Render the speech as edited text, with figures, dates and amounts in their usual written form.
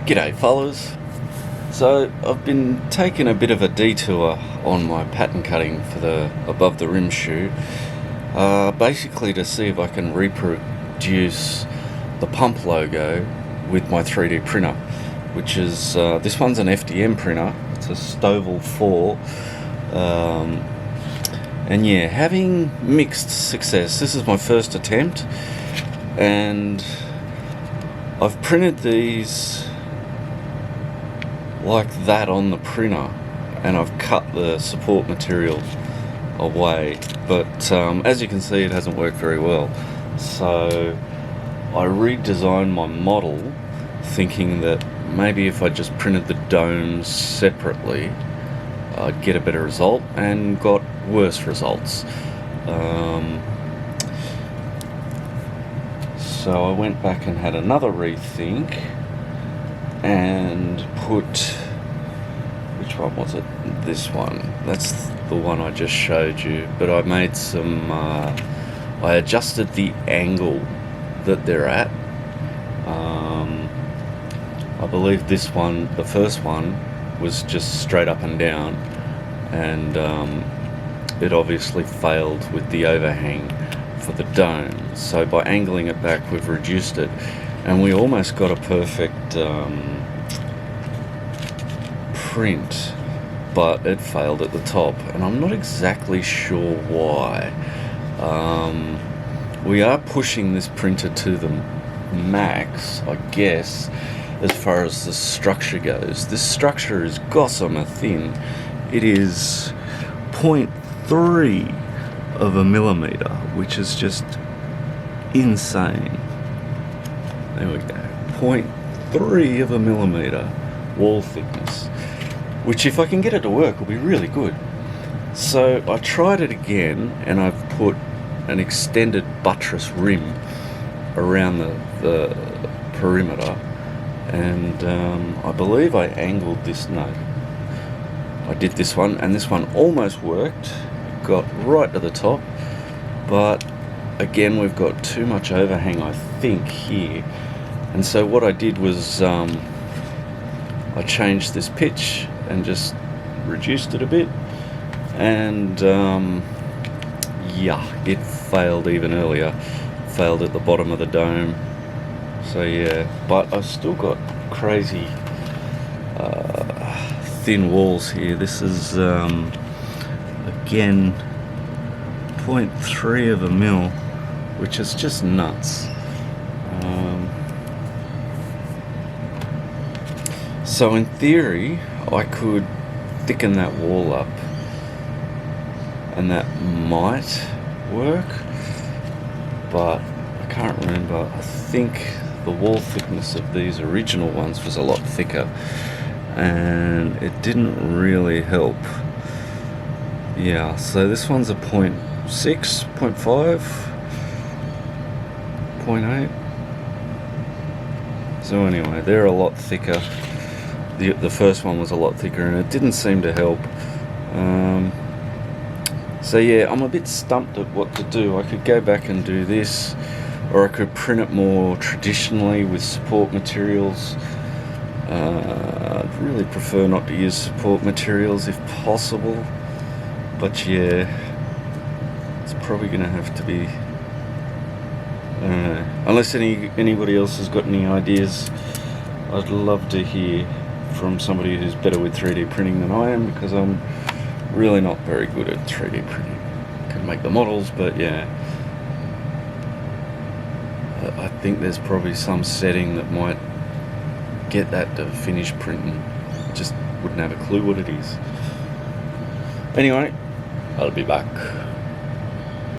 G'day fellas. So I've been taking a bit of a detour on my pattern cutting for the above the rim shoe, basically to see if I can reproduce the Pump logo with my 3D printer, which is this one's an FDM printer. It's a Stovall 4, and yeah, having mixed success. This is my first attempt, and I've printed these like that on the printer, and I've cut the support material away, but as you can see, it hasn't worked very well. So I redesigned my model thinking that maybe if I just printed the domes separately I'd get a better result, and got worse results. So I went back and had another rethink and put, which one was it? This one. That's the one I just showed you, but I made some, I adjusted the angle that they're at. I believe this one, the first one, was just straight up and down, and it obviously failed with the overhang for the dome. So by angling it back, we've reduced it, and we almost got a perfect print, but it failed at the top, and I'm not exactly sure why. We are pushing this printer to the max, I guess, as far as the structure goes. This structure is gossamer thin. It is 0.3 of a millimeter, which is just insane. There we go, 0.3 of a millimeter wall thickness, which if I can get it to work will be really good. So I tried it again, and I've put an extended buttress rim around the perimeter, and I believe I angled this. No, I did this one, and this one almost worked, got right to the top, but again we've got too much overhang, I think, here. And so what I did was I changed this pitch and just reduced it a bit, and yeah, it failed even earlier. Failed at the bottom of the dome. So yeah, but I've still got crazy thin walls here. This is again 0.3 of a mil, which is just nuts. So in theory I could thicken that wall up, and that might work, but I can't remember. I think the wall thickness of these original ones was a lot thicker, and it didn't really help. Yeah, so this one's a 0.6, 0.5, 0.8. So anyway, they're a lot thicker. The first one was a lot thicker, and it didn't seem to help. So yeah, I'm a bit stumped at what to do. I could go back and do this, or I could print it more traditionally with support materials. I'd really prefer not to use support materials if possible, but yeah, it's probably going to have to be, I don't know, unless anybody else has got any ideas. I'd love to hear from somebody who's better with 3D printing than I am, because I'm really not very good at 3D printing. I can make the models, but yeah, I think there's probably some setting that might get that to finish printing. Just wouldn't have a clue what it is. Anyway, I'll be back.